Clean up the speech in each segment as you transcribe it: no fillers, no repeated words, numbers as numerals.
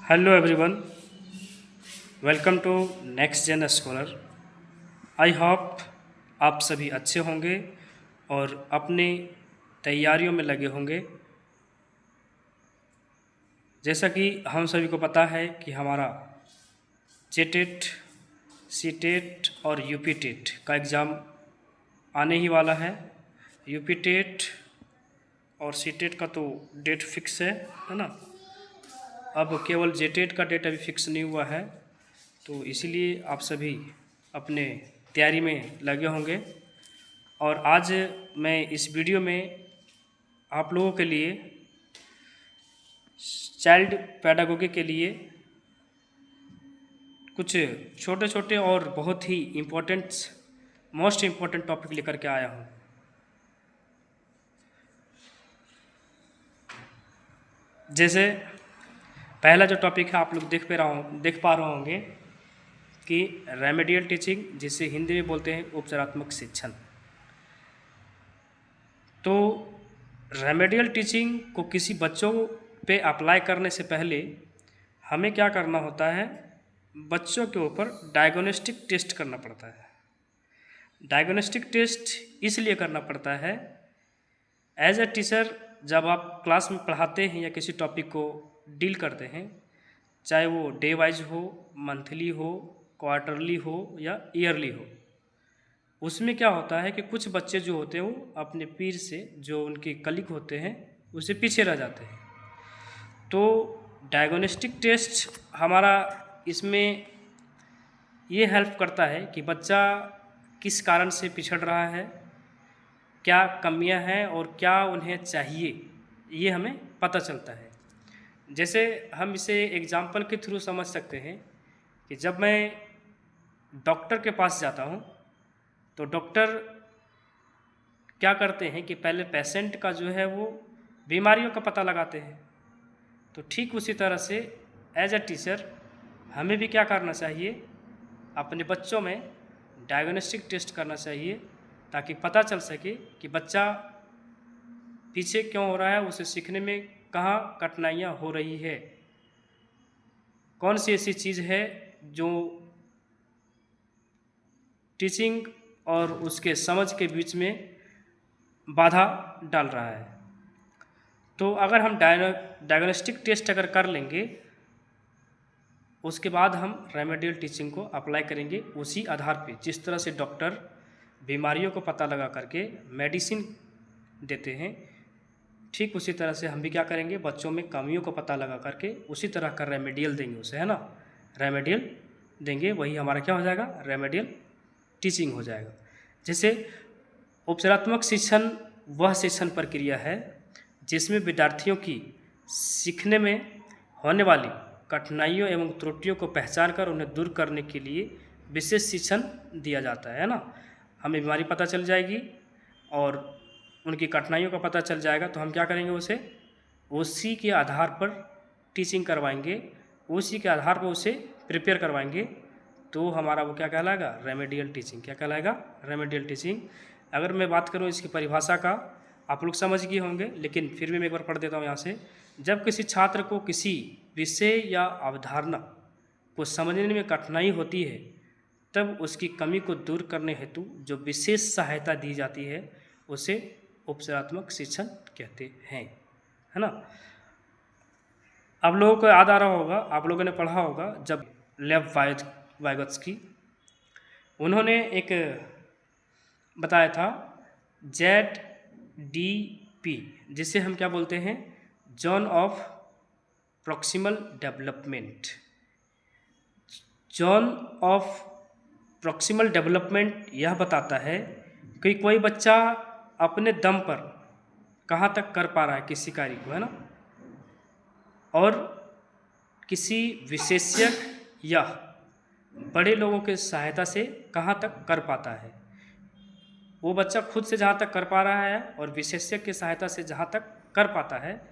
Hello everyone, welcome to Next Gen Scholar. I hope आप सभी अच्छे होंगे और अपनी तैयारियों में लगे होंगे। जैसा कि हम सभी को पता है कि हमारा जेटेट, सीटेट और यूपी टेट का एग्ज़ाम आने ही वाला है। यूपी टेट और सीटेट का तो डेट फिक्स है ना। अब केवल जेटेट का डेट अभी फिक्स नहीं हुआ है, तो इसीलिए आप सभी अपने तैयारी में लगे होंगे। और आज मैं इस वीडियो में आप लोगों के लिए चाइल्ड पेडागोगी के लिए कुछ छोटे छोटे और बहुत ही मोस्ट इम्पोर्टेंट टॉपिक लेकर के आया हूँ। जैसे पहला जो टॉपिक है, आप लोग देख पा रहे होंगे कि रेमेडियल टीचिंग, जिसे हिंदी में बोलते हैं उपचारात्मक शिक्षण। तो रेमेडियल टीचिंग को किसी बच्चों पे अप्लाई करने से पहले हमें क्या करना होता है, बच्चों के ऊपर डायग्नोस्टिक टेस्ट करना पड़ता है। डायग्नोस्टिक टेस्ट इसलिए करना पड़ता है, एज ए टीचर जब आप क्लास में पढ़ाते हैं या किसी टॉपिक को डील करते हैं, चाहे वो डे वाइज हो, मंथली हो, क्वार्टरली हो या ईयरली हो, उसमें क्या होता है कि कुछ बच्चे जो होते हैं वो अपने पीर से, जो उनके कलीग होते हैं, उससे पीछे रह जाते हैं। तो डायग्नोस्टिक टेस्ट हमारा इसमें ये हेल्प करता है कि बच्चा किस कारण से पिछड़ रहा है, क्या कमियां हैं और क्या उन्हें चाहिए, ये हमें पता चलता है। जैसे हम इसे एग्जाम्पल के थ्रू समझ सकते हैं कि जब मैं डॉक्टर के पास जाता हूँ तो डॉक्टर क्या करते हैं कि पहले पेशेंट का जो है वो बीमारियों का पता लगाते हैं। तो ठीक उसी तरह से एज ए टीचर हमें भी क्या करना चाहिए, अपने बच्चों में डायग्नोस्टिक टेस्ट करना चाहिए, ताकि पता चल सके कि बच्चा पीछे क्यों हो रहा है, उसे सीखने में कहाँ कठिनाइयाँ हो रही है, कौन सी ऐसी चीज़ है जो टीचिंग और उसके समझ के बीच में बाधा डाल रहा है। तो अगर हम डायग्नोस्टिक टेस्ट अगर कर लेंगे, उसके बाद हम रेमेडियल टीचिंग को अप्लाई करेंगे उसी आधार पे। जिस तरह से डॉक्टर बीमारियों को पता लगा करके मेडिसिन देते हैं, ठीक उसी तरह से हम भी क्या करेंगे, बच्चों में कमियों को पता लगा करके उसी तरह का रेमेडियल देंगे उसे, है ना। रेमेडियल देंगे, वही हमारा क्या हो जाएगा, रेमेडियल टीचिंग हो जाएगा। जैसे उपचारात्मक शिक्षण वह शिक्षण प्रक्रिया है जिसमें विद्यार्थियों की सीखने में होने वाली कठिनाइयों एवं त्रुटियों को पहचान कर उन्हें दूर करने के लिए विशेष शिक्षण दिया जाता है ना। हमें बीमारी पता चल जाएगी और उनकी कठिनाइयों का पता चल जाएगा, तो हम क्या करेंगे, उसे उसी के आधार पर टीचिंग करवाएंगे, उसी के आधार पर उसे प्रिपेयर करवाएंगे। तो हमारा वो क्या कहलाएगा, रेमेडियल टीचिंग। क्या कहलाएगा, रेमेडियल टीचिंग। अगर मैं बात करूँ इसकी परिभाषा का, आप लोग समझ गए होंगे, लेकिन फिर भी मैं एक बार पढ़ देता हूँ यहाँ से। जब किसी छात्र को किसी विषय या अवधारणा को समझने में कठिनाई होती है, तब उसकी कमी को दूर करने हेतु जो विशेष सहायता दी जाती है, उसे उपचारात्मक शिक्षण कहते हैं, है ना। आप लोगों को याद आ रहा होगा, आप लोगों ने पढ़ा होगा, जब लेव वाइगोत्स्की, उन्होंने एक बताया था ZDP, जिसे हम क्या बोलते हैं, zone of proximal development. Zone of proximal development यह बताता है कि कोई बच्चा अपने दम पर कहाँ तक कर पा रहा है किसी कार्य को, है ना, और किसी विशेषज्ञ या बड़े लोगों के सहायता से कहाँ तक कर पाता है। वो बच्चा खुद से जहाँ तक कर पा रहा है और विशेषज्ञ की सहायता से जहाँ तक कर पाता है,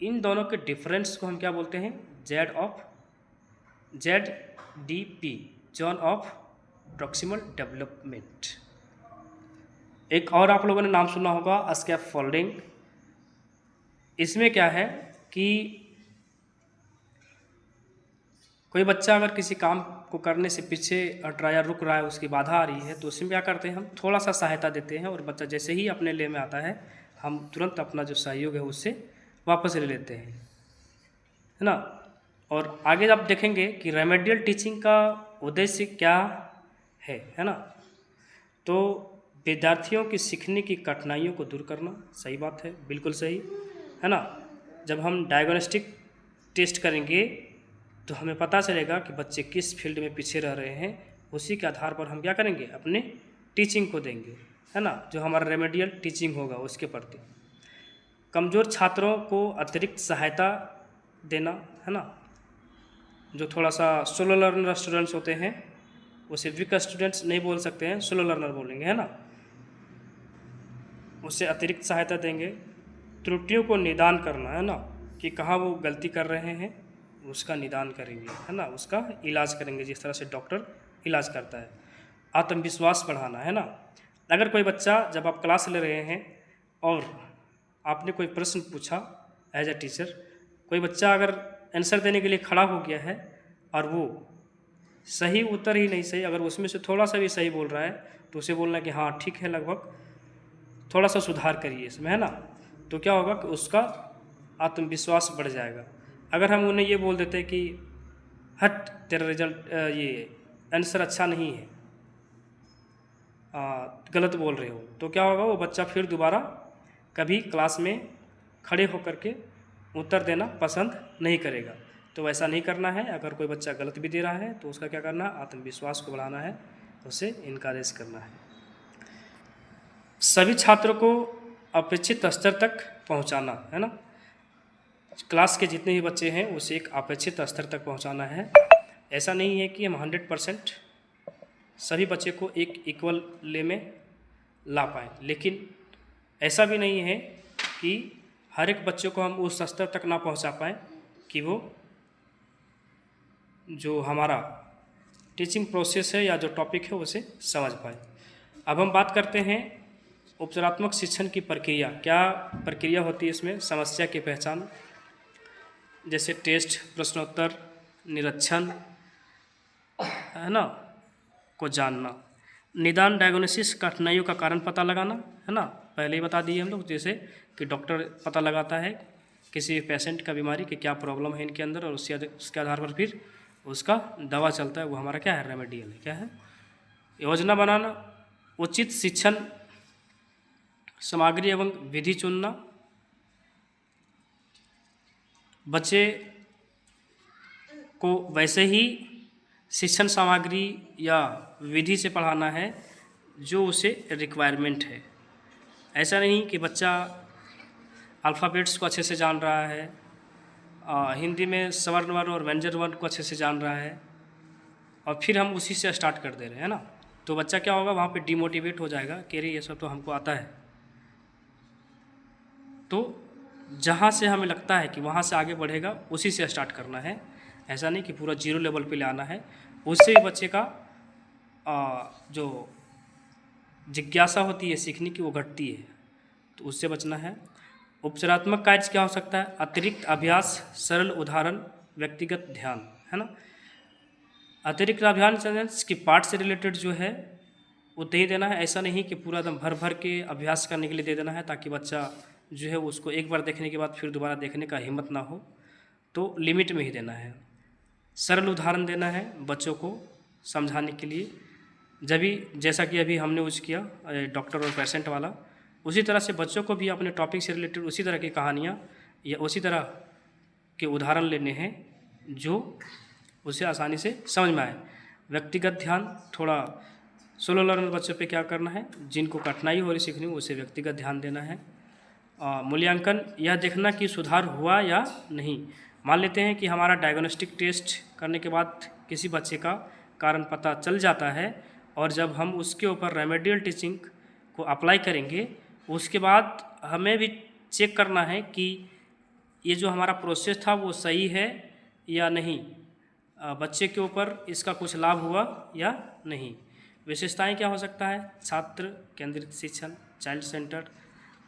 इन दोनों के डिफरेंस को हम क्या बोलते हैं, ZDP, zone of proximal development. एक और आप लोगों ने नाम सुना होगा, स्कैफोल्डिंग। इसमें क्या है कि कोई बच्चा अगर किसी काम को करने से पीछे हट रहा है या रुक रहा है, उसकी बाधा आ रही है, तो उसमें क्या करते हैं, हम थोड़ा सा सहायता देते हैं और बच्चा जैसे ही अपने ले में आता है, हम तुरंत अपना जो सहयोग है उससे वापस ले लेते हैं, है ना। और आगे आप देखेंगे कि रेमेडियल टीचिंग का उद्देश्य क्या है ना। तो विद्यार्थियों की सीखने की कठिनाइयों को दूर करना, सही बात है, बिल्कुल सही, है ना। जब हम डायग्नोस्टिक टेस्ट करेंगे तो हमें पता चलेगा कि बच्चे किस फील्ड में पीछे रह रहे हैं, उसी के आधार पर हम क्या करेंगे, अपने टीचिंग को देंगे, है ना, जो हमारा रेमेडियल टीचिंग होगा उसके प्रति। कमज़ोर छात्रों को अतिरिक्त सहायता देना, है ना, जो थोड़ा सा स्लो लर्नर स्टूडेंट्स होते हैं, उसे वीक स्टूडेंट्स नहीं बोल सकते हैं, स्लो लर्नर बोलेंगे, है ना, उसे अतिरिक्त सहायता देंगे। त्रुटियों को निदान करना, है ना, कि कहाँ वो गलती कर रहे हैं उसका निदान करेंगे, है ना, उसका इलाज करेंगे जिस तरह से डॉक्टर इलाज करता है। आत्मविश्वास बढ़ाना, है ना, अगर कोई बच्चा, जब आप क्लास ले रहे हैं और आपने कोई प्रश्न पूछा एज ए टीचर, कोई बच्चा अगर आंसर देने के लिए खड़ा हो गया है और वो सही उत्तर ही नहीं सही, अगर उसमें से थोड़ा सा भी सही बोल रहा है तो उसे बोलना कि हाँ ठीक है, लगभग थोड़ा सा सुधार करिए इसमें, है ना, तो क्या होगा कि उसका आत्मविश्वास बढ़ जाएगा। अगर हम उन्हें ये बोल देते कि हट तेरा रिजल्ट ये आंसर अच्छा नहीं है, गलत बोल रहे हो, तो क्या होगा, वो बच्चा फिर दोबारा कभी क्लास में खड़े होकर के उत्तर देना पसंद नहीं करेगा। तो वैसा नहीं करना है। अगर कोई बच्चा गलत भी दे रहा है तो उसका क्या करना है, आत्मविश्वास को बढ़ाना है, उसे इनकरेज करना है। सभी छात्रों को अपेक्षित स्तर तक पहुंचाना, है ना, क्लास के जितने भी बच्चे हैं उसे एक अपेक्षित स्तर तक पहुंचाना है। ऐसा नहीं है कि हम 100% सभी बच्चे को एक इक्वल ले में ला पाएँ, लेकिन ऐसा भी नहीं है कि हर एक बच्चे को हम उस स्तर तक ना पहुंचा पाएँ कि वो जो हमारा टीचिंग प्रोसेस है या जो टॉपिक है उसे समझ पाए। अब हम बात करते हैं उपचारात्मक शिक्षण की प्रक्रिया। क्या प्रक्रिया होती है इसमें? समस्या की पहचान, जैसे टेस्ट, प्रश्नोत्तर, निरीक्षण, है ना, को जानना। निदान, डायग्नोसिस, कठिनाइयों का कारण पता लगाना, है ना, पहले ही बता दिए हम लोग, जैसे कि डॉक्टर पता लगाता है किसी पेशेंट का बीमारी कि क्या प्रॉब्लम है इनके अंदर, और उसके आधार पर फिर उसका दवा चलता है, वो हमारा क्या है, रेमेडियल है। क्या है? योजना बनाना, उचित शिक्षण सामग्री एवं विधि चुनना, बच्चे को वैसे ही शिक्षण सामग्री या विधि से पढ़ाना है जो उसे रिक्वायरमेंट है। ऐसा नहीं कि बच्चा अल्फ़ाबेट्स को अच्छे से जान रहा है, हिंदी में स्वर्ण वर्ण और व्यंजन वर्ण को अच्छे से जान रहा है और फिर हम उसी से स्टार्ट कर दे रहे हैं ना, तो बच्चा क्या होगा, वहाँ पे डिमोटिवेट हो जाएगा कि अरे ये सब तो हमको आता है। तो जहाँ से हमें लगता है कि वहाँ से आगे बढ़ेगा उसी से स्टार्ट करना है। ऐसा नहीं कि पूरा जीरो लेवल पे लाना है। उससे भी बच्चे का जो जिज्ञासा होती है सीखने की वो घटती है, तो उससे बचना है। उपचारात्मक कार्य क्या हो सकता है? अतिरिक्त अभ्यास, सरल उदाहरण, व्यक्तिगत ध्यान, है ना। अतिरिक्त अभ्यास की पाठ से रिलेटेड जो है वो दे देना है। ऐसा नहीं कि पूरा एकदम भर भर के अभ्यास करने के लिए दे देना है ताकि बच्चा जो है उसको एक बार देखने के बाद फिर दोबारा देखने का हिम्मत ना हो, तो लिमिट में ही देना है। सरल उदाहरण देना है बच्चों को समझाने के लिए, जब भी जैसा कि अभी हमने यूज किया डॉक्टर और पेशेंट वाला, उसी तरह से बच्चों को भी अपने टॉपिक से रिलेटेड उसी तरह की कहानियाँ या उसी तरह के उदाहरण लेने हैं जो उसे आसानी से समझ में आए। व्यक्तिगत ध्यान, थोड़ा सोलो लर्नर बच्चों पे क्या करना है, जिनको कठिनाई हो रही सीखने में उसे व्यक्तिगत ध्यान देना है। मूल्यांकन, यह देखना कि सुधार हुआ या नहीं। मान लेते हैं कि हमारा डायग्नोस्टिक टेस्ट करने के बाद किसी बच्चे का कारण पता चल जाता है और जब हम उसके ऊपर रेमेडियल टीचिंग को अप्लाई करेंगे उसके बाद हमें भी चेक करना है कि ये जो हमारा प्रोसेस था वो सही है या नहीं, बच्चे के ऊपर इसका कुछ लाभ हुआ या नहीं। विशेषताएं क्या हो सकता है? छात्र केंद्रित शिक्षण, चाइल्ड सेंटर,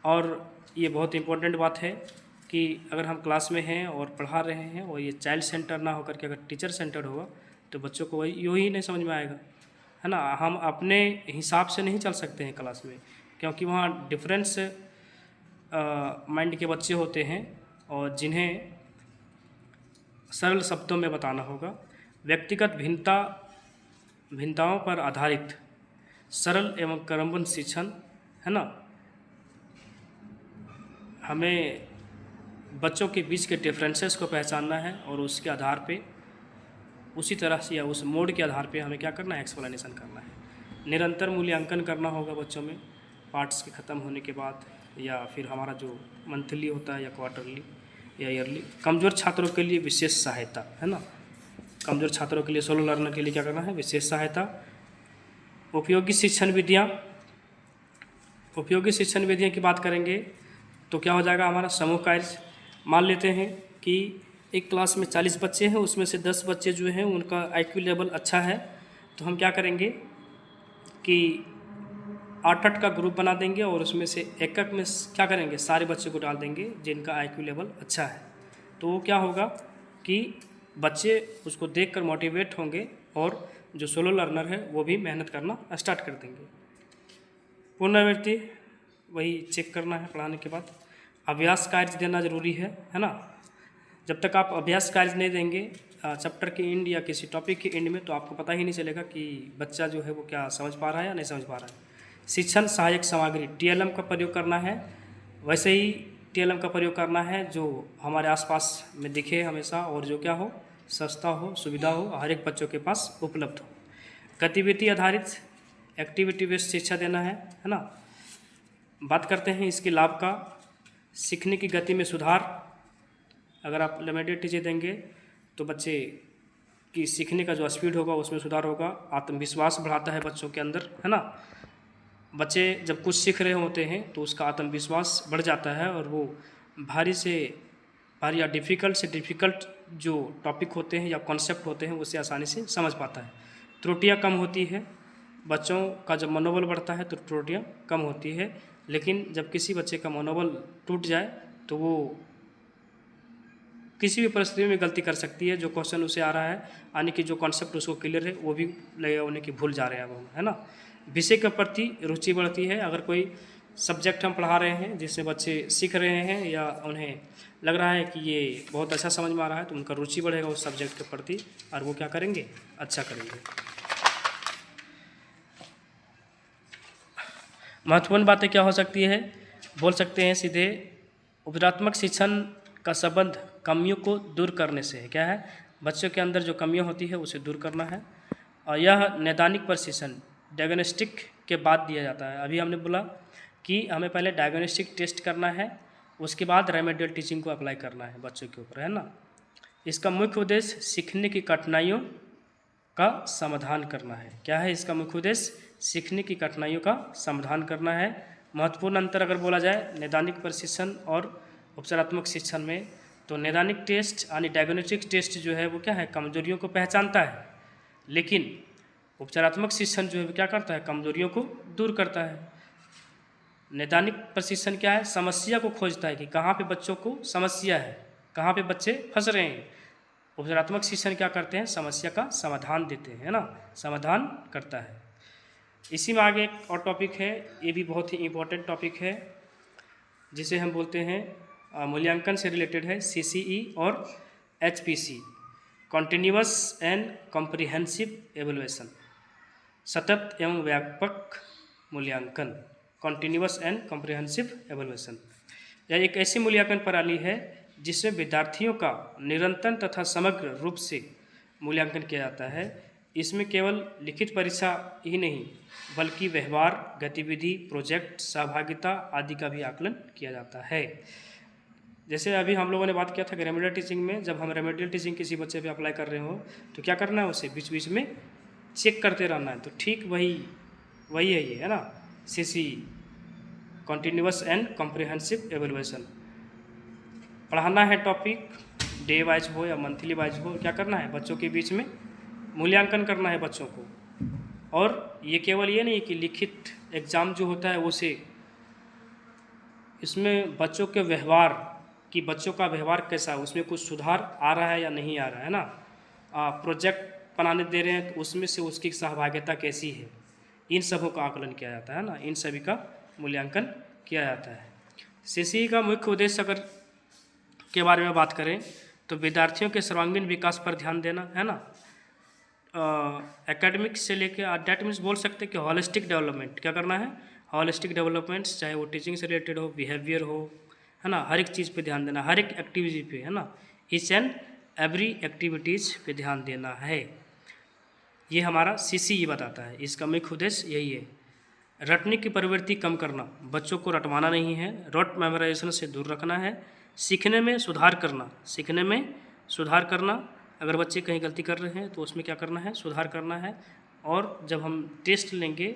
और ये बहुत इम्पोर्टेंट बात है कि अगर हम क्लास में हैं और पढ़ा रहे हैं और ये चाइल्ड सेंटर ना होकर के अगर टीचर सेंटर होगा तो बच्चों को वही यूँ ही नहीं समझ में आएगा, है ना। हम अपने हिसाब से नहीं चल सकते हैं क्लास में, क्योंकि वहाँ डिफरेंस माइंड के बच्चे होते हैं और जिन्हें सरल शब्दों में बताना होगा। व्यक्तिगत भिन्नताओं पर आधारित सरल एवं क्रमबद्ध शिक्षण, है ना। हमें बच्चों के बीच के डिफरेंसेस को पहचानना है और उसके आधार पे उसी तरह से या उस मोड के आधार पे हमें क्या करना है, एक्सप्लेनेशन करना है। निरंतर मूल्यांकन करना होगा बच्चों में पार्ट्स के ख़त्म होने के बाद, या फिर हमारा जो मंथली होता है या क्वार्टरली या ईयरली। कमज़ोर छात्रों के लिए विशेष सहायता, है ना। कमज़ोर छात्रों के लिए, सोलो लर्नर के लिए क्या करना है, विशेष सहायता। उपयोगी शिक्षण विधियाँ की बात करेंगे तो क्या हो जाएगा हमारा समूह कार्य। मान लेते हैं कि एक क्लास में 40 बच्चे हैं, उसमें से 10 बच्चे जो हैं उनका IQ लेवल अच्छा है, तो हम क्या करेंगे कि 8-8 का ग्रुप बना देंगे और उसमें से एक में क्या करेंगे, सारे बच्चे को डाल देंगे जिनका IQ लेवल अच्छा है। तो वो क्या होगा कि बच्चे उसको देखकर मोटिवेट होंगे और जो सोलो लर्नर है वो भी मेहनत करना स्टार्ट कर देंगे। पुनरावृत्ति वही चेक करना है पढ़ाने के बाद। अभ्यास कार्य देना ज़रूरी है ना। जब तक आप अभ्यास कार्य नहीं देंगे चैप्टर के एंड या किसी टॉपिक के एंड में, तो आपको पता ही नहीं चलेगा कि बच्चा जो है वो क्या समझ पा रहा है या नहीं समझ पा रहा है। शिक्षण सहायक सामग्री TLM का प्रयोग करना है, वैसे ही TLM का प्रयोग करना है जो हमारे आसपास में दिखे हमेशा और जो क्या हो, सस्ता हो, सुविधा हो, हर एक बच्चों के पास उपलब्ध हो। गतिविधि आधारित एक्टिविटी बेस्ड शिक्षा देना है ना। बात करते हैं इसके लाभ का। सीखने की गति में सुधार, अगर आप लिमिटेड टीचर देंगे तो बच्चे की सीखने का जो स्पीड होगा उसमें सुधार होगा। आत्मविश्वास बढ़ाता है बच्चों के अंदर, है ना। बच्चे जब कुछ सीख रहे होते हैं तो उसका आत्मविश्वास बढ़ जाता है और वो भारी या डिफ़िकल्ट से डिफ़िकल्ट जो टॉपिक होते हैं या कॉन्सेप्ट होते हैं उसे आसानी से समझ पाता है। त्रुटियाँ कम होती है, बच्चों का जब मनोबल बढ़ता है तो त्रुटियाँ कम होती है। लेकिन जब किसी बच्चे का मनोबल टूट जाए तो वो किसी भी परिस्थिति में गलती कर सकती है। जो क्वेश्चन उसे आ रहा है, यानी कि जो कॉन्सेप्ट उसको क्लियर है, वो भी लगेगा उन्हें कि भूल जा रहे हैं अब हम, है ना। विषय के प्रति रुचि बढ़ती है। अगर कोई सब्जेक्ट हम पढ़ा रहे हैं जिससे बच्चे सीख रहे हैं या उन्हें लग रहा है कि ये बहुत अच्छा समझ में आ रहा है, तो उनका रुचि बढ़ेगा उस सब्जेक्ट के प्रति और वो क्या करेंगे, अच्छा करेंगे। महत्वपूर्ण बातें क्या हो सकती है, बोल सकते हैं सीधे। उपचारात्मक शिक्षण का संबंध कमियों को दूर करने से है। क्या है, बच्चों के अंदर जो कमियां होती है उसे दूर करना है। और यह नैदानिक प्रशिक्षण डायग्नोस्टिक के बाद दिया जाता है। अभी हमने बोला कि हमें पहले डायग्नोस्टिक टेस्ट करना है, उसके बाद रेमेडियल टीचिंग को अप्लाई करना है बच्चों के ऊपर, है ना। इसका मुख्य उद्देश्य सीखने की कठिनाइयों का समाधान करना है। क्या है इसका मुख्य उद्देश्य, सीखने की कठिनाइयों का समाधान करना है। महत्वपूर्ण अंतर अगर बोला जाए नैदानिक प्रशिक्षण और उपचारात्मक शिक्षण में, तो नैदानिक टेस्ट यानी डायग्नोस्टिक टेस्ट जो है वो क्या है, कमजोरियों को पहचानता है, लेकिन उपचारात्मक शिक्षण जो है क्या करता है, कमजोरियों को दूर करता है। नैदानिक प्रशिक्षण क्या है, समस्या को खोजता है कि कहाँ पे बच्चों को समस्या है, कहाँ पे बच्चे फंस रहे हैं। उपचारात्मक शिक्षण क्या करते हैं, समस्या का समाधान देते हैं, है ना, समाधान करता है। इसी में आगे एक और टॉपिक है, ये भी बहुत ही इम्पोर्टेंट टॉपिक है, जिसे हम बोलते हैं मूल्यांकन से रिलेटेड है, CCE और HPC, कॉन्टिन्यूअस एंड कॉम्प्रिहेंसिव एवल्यूएशन, सतत एवं व्यापक मूल्यांकन, कॉन्टिन्यूअस एंड कॉम्प्रिहेंसिव एवल्यूएशन। यह एक ऐसी मूल्यांकन प्रणाली है जिसमें विद्यार्थियों का निरंतर तथा समग्र रूप से मूल्यांकन किया जाता है। इसमें केवल लिखित परीक्षा ही नहीं बल्कि व्यवहार, गतिविधि, प्रोजेक्ट, सहभागिता आदि का भी आकलन किया जाता है। जैसे अभी हम लोगों ने बात किया था कि रेमेडियल टीचिंग में, जब हम रेमेडियल टीचिंग किसी बच्चे पे अप्लाई कर रहे हो तो क्या करना है, उसे बीच बीच में चेक करते रहना है। तो ठीक वही है ये, है ना, CCE, कॉन्टिन्यूअस एंड कॉम्प्रिहेंसिव एवल्यूएशन। पढ़ाना है टॉपिक डे वाइज हो या मंथली वाइज हो, क्या करना है, बच्चों के बीच में मूल्यांकन करना है बच्चों को। और ये केवल ये नहीं कि लिखित एग्ज़ाम जो होता है उसे, इसमें बच्चों के व्यवहार कि बच्चों का व्यवहार कैसा है, उसमें कुछ सुधार आ रहा है या नहीं आ रहा है ना। प्रोजेक्ट बनाने दे रहे हैं तो उसमें से उसकी सहभागिता कैसी है, इन सबों का आकलन किया जाता है ना, इन सभी का मूल्यांकन किया जाता है। सीसीई का मुख्य उद्देश्य अगर के बारे में बात करें तो विद्यार्थियों के सर्वांगीण विकास पर ध्यान देना है ना। एकेडमिक्स से लेकर डेट मीन्स बोल सकते हैं कि हॉलिस्टिक डेवलपमेंट क्या करना है, हॉलिस्टिक डेवलपमेंट्स, चाहे वो टीचिंग से रिलेटेड हो, बिहेवियर हो, है ना, हर एक चीज़ पे ध्यान देना, हर एक एक्टिविटी पे, है ना, ईच एंड एवरी एक्टिविटीज़ पे ध्यान देना है। ये हमारा सीसीई बताता है, इसका मुख्य उद्देश्य यही है। रटने की प्रवृत्ति कम करना, बच्चों को रटवाना नहीं है, रट मेमोराइजेशन से दूर रखना है। सीखने में सुधार करना, सीखने में सुधार करना, अगर बच्चे कहीं गलती कर रहे हैं तो उसमें क्या करना है, सुधार करना है। और जब हम टेस्ट लेंगे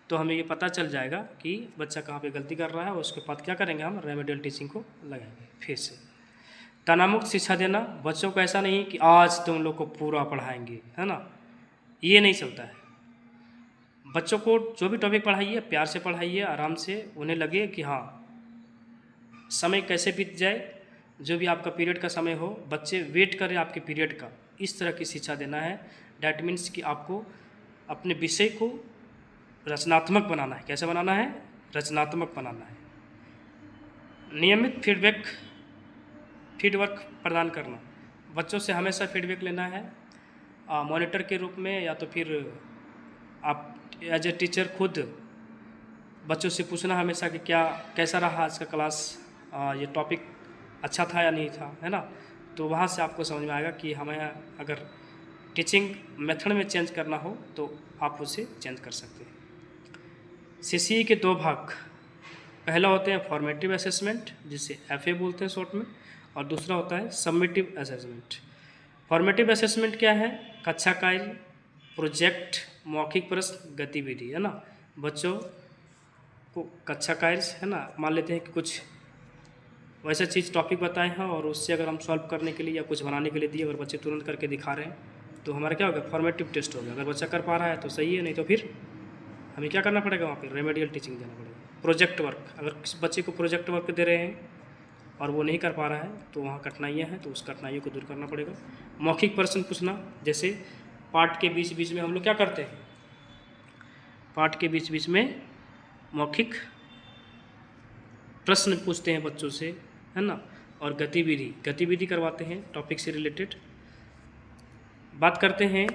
तो हमें ये पता चल जाएगा कि बच्चा कहाँ पे गलती कर रहा है, और उसके बाद क्या करेंगे, हम रेमेडियल टीचिंग को लगाएंगे फिर से। तनावमुक्त शिक्षा देना, बच्चों को ऐसा नहीं कि आज तुम लोग को पूरा पढ़ाएंगे, है ना, ये नहीं चलता है। बच्चों को जो भी टॉपिक पढ़ाइए प्यार से पढ़ाइए, आराम से, उन्हें लगे कि हाँ समय कैसे बीत जाए, जो भी आपका पीरियड का समय हो बच्चे वेट करें आपके पीरियड का, इस तरह की शिक्षा देना है। डैट मीन्स कि आपको अपने विषय को रचनात्मक बनाना है। कैसे बनाना है, रचनात्मक बनाना है। नियमित फीडवर्क प्रदान करना, बच्चों से हमेशा फीडबैक लेना है, मॉनिटर के रूप में, या तो फिर आप एज ए टीचर खुद बच्चों से पूछना हमेशा कि क्या कैसा रहा आज का क्लास, ये टॉपिक अच्छा था या नहीं था, है ना। तो वहाँ से आपको समझ में आएगा कि हमें अगर टीचिंग मेथड में चेंज करना हो तो आप उसे चेंज कर सकते हैं। सीसीई के दो भाग, पहला होते हैं फॉर्मेटिव असेसमेंट जिसे एफए बोलते हैं शॉर्ट में, और दूसरा होता है सबमिटिव असेसमेंट। फॉर्मेटिव असेसमेंट क्या है, कक्षा कार्य, प्रोजेक्ट, मौखिक प्रश्न, गतिविधि, है ना। बच्चों को कक्षा कार्य, है ना, मान लेते हैं कि कुछ वैसा चीज़ टॉपिक बताए हैं और उससे अगर हम सॉल्व करने के लिए या कुछ बनाने के लिए दिए, अगर बच्चे तुरंत करके दिखा रहे हैं तो हमारा क्या होगा, फॉर्मेटिव टेस्ट हो गया। अगर बच्चा कर पा रहा है तो सही है, नहीं तो फिर हमें क्या करना पड़ेगा, वहाँ पे रेमेडियल टीचिंग देना पड़ेगा। प्रोजेक्ट वर्क, अगर किसी बच्चे को प्रोजेक्ट वर्क दे रहे हैं और वो नहीं कर पा रहा है तो वहाँ कठिनाइयाँ हैं, तो उस कठिनाइयों को दूर करना पड़ेगा। मौखिक प्रश्न पूछना, जैसे पाठ के बीच बीच में हम लोग क्या करते हैं, पाठ के बीच बीच में मौखिक प्रश्न पूछते हैं बच्चों से, है ना। और गतिविधि करवाते हैं टॉपिक से रिलेटेड। बात करते हैं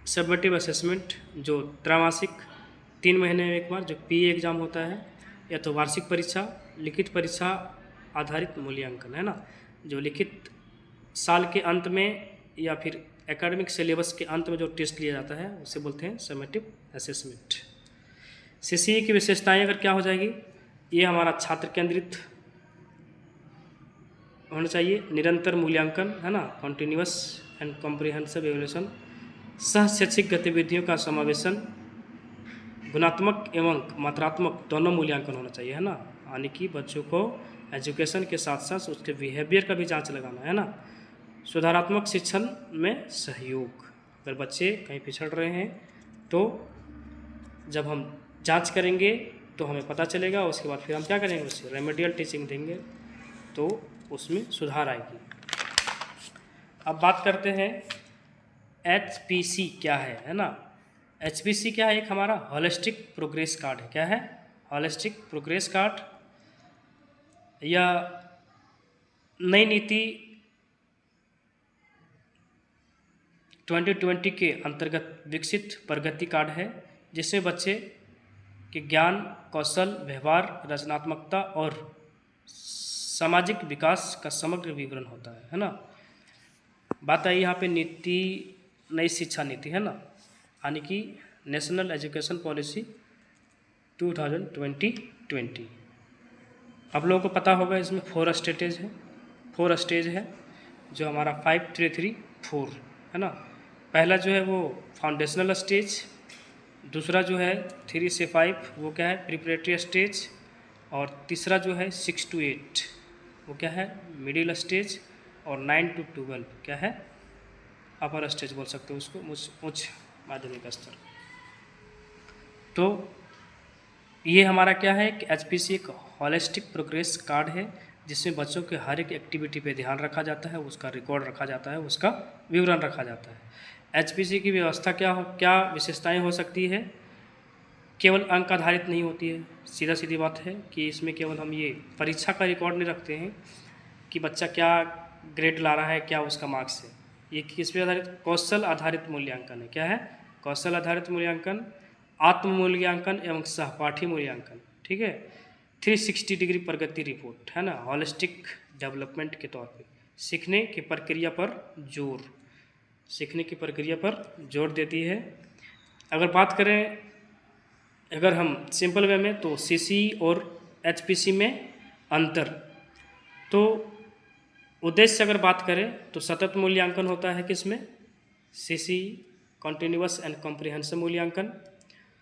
सबमिटिव असेसमेंट, जो त्रैमासिक 3 महीने में एक बार जो पीए एग्ज़ाम होता है, या तो वार्षिक परीक्षा, लिखित परीक्षा आधारित मूल्यांकन, है ना। जो लिखित साल के अंत में या फिर एकेडमिक सिलेबस के अंत में जो टेस्ट लिया जाता है उसे बोलते हैं सबमिटिव असेसमेंट। सीसीई की विशेषताएं अगर क्या हो जाएगी, ये हमारा छात्र केंद्रित होना चाहिए, निरंतर मूल्यांकन, है ना, कॉन्टिन्यूअस एंड कॉम्प्रिहेंसिव एवल्यूशन, सह शैक्षिक गतिविधियों का समावेशन, गुणात्मक एवं मात्रात्मक दोनों मूल्यांकन होना चाहिए, है ना। यानी कि बच्चों को एजुकेशन के साथ साथ उसके बिहेवियर का भी जांच लगाना है ना। सुधारात्मक शिक्षण में सहयोग, अगर बच्चे कहीं पिछड़ रहे हैं तो जब हम जांच करेंगे तो हमें पता चलेगा, उसके बाद फिर हम क्या करेंगे, उसे रेमेडियल टीचिंग देंगे तो उसमें सुधार आएगी। अब बात करते हैं HPC क्या है ना। HPC क्या है, एक हमारा होलिस्टिक प्रोग्रेस कार्ड है। क्या है, होलिस्टिक प्रोग्रेस कार्ड, या नई नीति 2020 के अंतर्गत विकसित प्रगति कार्ड है, जिसमें बच्चे के ज्ञान, कौशल, व्यवहार, रचनात्मकता और सामाजिक विकास का समग्र विवरण होता है ना। बात आई यहाँ पे नीति, नई शिक्षा नीति, है ना, यानी कि नेशनल एजुकेशन पॉलिसी 2020। आप लोगों को पता होगा इसमें 4 स्टेज है, जो हमारा 5-3-3-4 है ना। पहला जो है वो फाउंडेशनल स्टेज, दूसरा जो है 3 से 5 वो क्या है, प्रिपरेटरी स्टेज, और तीसरा जो है 6 to 8 वो क्या है, मिडिल स्टेज, और 9 to 12 क्या है, अपर स्टेज बोल सकते हो उसको, उच्च माध्यमिक स्तर। तो ये हमारा क्या है कि HPC एक होलिस्टिक प्रोग्रेस कार्ड है, जिसमें बच्चों के हर एक एक्टिविटी पे ध्यान रखा जाता है, उसका रिकॉर्ड रखा जाता है, उसका विवरण रखा जाता है। एचपीसी की व्यवस्था क्या विशेषताएं हो सकती है? केवल अंक आधारित नहीं होती है, सीधा सीधी बात है कि इसमें केवल हम ये परीक्षा का रिकॉर्ड नहीं रखते हैं कि बच्चा क्या ग्रेड ला रहा है, क्या उसका मार्क्स है। ये किस पे आधारित? कौशल आधारित मूल्यांकन है। क्या है? कौशल आधारित मूल्यांकन, आत्म मूल्यांकन एवं सहपाठी मूल्यांकन। ठीक है, 360 डिग्री प्रगति रिपोर्ट है ना, हॉलिस्टिक डेवलपमेंट के तौर पे सीखने की प्रक्रिया पर जोर, सीखने की प्रक्रिया पर जोर देती है। अगर बात करें, अगर हम सिंपल वे में, तो सीसी और एचपीसी में अंतर, तो उद्देश्य से अगर बात करें तो सतत मूल्यांकन होता है किसमें? सीसी, कॉन्टिन्यूअस एंड कॉम्प्रिहेंसिव मूल्यांकन।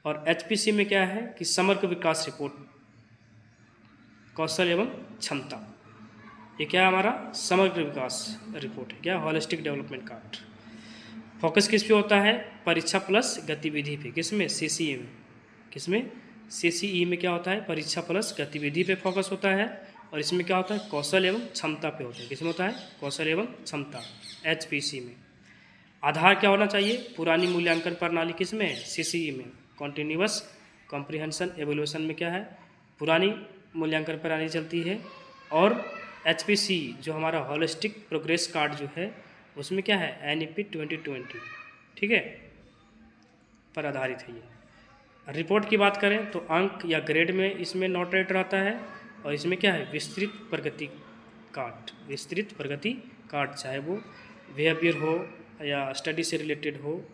और एचपीसी में क्या है कि समग्र विकास रिपोर्ट, कौशल एवं क्षमता। ये क्या है? हमारा समग्र विकास रिपोर्ट है। क्या? Holistic development card. फोकस किस पे होता है? परीक्षा प्लस गतिविधि पे। किसमें? सीसीई में। किसमें? सीसीई में क्या होता है? परीक्षा प्लस गतिविधि पे फोकस होता है। और इसमें क्या होता है? कौशल एवं क्षमता पे होता है। किसमें होता है? कौशल एवं क्षमता, एचपीसी में। आधार क्या होना चाहिए? पुरानी मूल्यांकन प्रणाली। किसमें? सीसीई में। कॉन्टिन्यूअस कॉम्प्रिहेंशन एवोल्यूशन में क्या है? पुरानी मूल्यांकन प्रणाली चलती है। और एचपीसी जो हमारा हॉलिस्टिक प्रोग्रेस कार्ड जो है, उसमें क्या है? एनईपी 2020, ठीक है, पर आधारित है ये। रिपोर्ट की बात करें तो अंक या ग्रेड में इसमें नोट रेट रहता है। और इसमें क्या है? विस्तृत प्रगति कार्ड, विस्तृत प्रगति कार्ड, चाहे वो बिहेवियर हो या स्टडी से रिलेटेड हो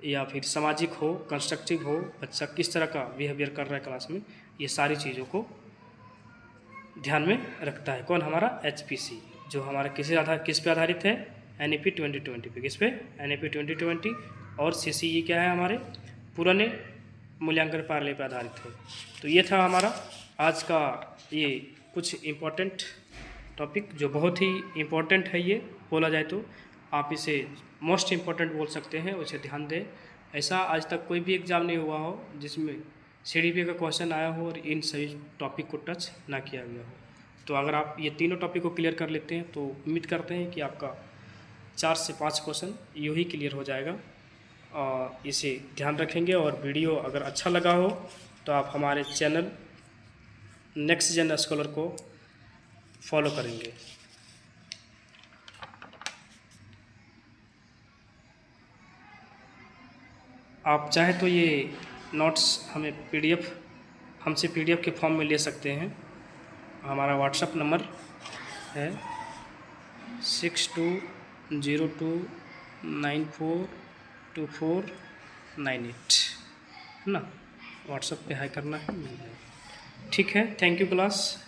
या फिर सामाजिक हो, कंस्ट्रक्टिव हो, बच्चा किस तरह का बिहेवियर कर रहा है क्लास में, ये सारी चीज़ों को ध्यान में रखता है। कौन? हमारा एचपीसी, जो हमारा किस पे आधारित है? एनईपी 2020 पे। किस पे? एनईपी 2020। और सीसीई क्या है? हमारे पुराने मूल्यांकन प्रणाली पर आधारित है। तो ये था हमारा आज का ये कुछ इम्पोर्टेंट टॉपिक, जो बहुत ही इम्पोर्टेंट है। ये बोला जाए तो आप इसे मोस्ट इम्पोर्टेंट बोल सकते हैं, उसे ध्यान दें। ऐसा आज तक कोई भी एग्ज़ाम नहीं हुआ हो जिसमें सीडीपी का क्वेश्चन आया हो और इन सभी टॉपिक को टच ना किया गया हो। तो अगर आप ये तीनों टॉपिक को क्लियर कर लेते हैं तो उम्मीद करते हैं कि आपका 4 से 5 क्वेश्चन यूँ ही क्लियर हो जाएगा। और इसे ध्यान रखेंगे। और वीडियो अगर अच्छा लगा हो तो आप हमारे चैनल नेक्स्ट जेन स्कॉलर को फॉलो करेंगे। आप चाहे तो ये नोट्स हमसे पीडीएफ के फॉर्म में ले सकते हैं। हमारा व्हाट्सएप नंबर है 6202942498, है ना। व्हाट्सएप पे हाई करना है, मिल जाएगा। ठीक है, थैंक यू क्लास।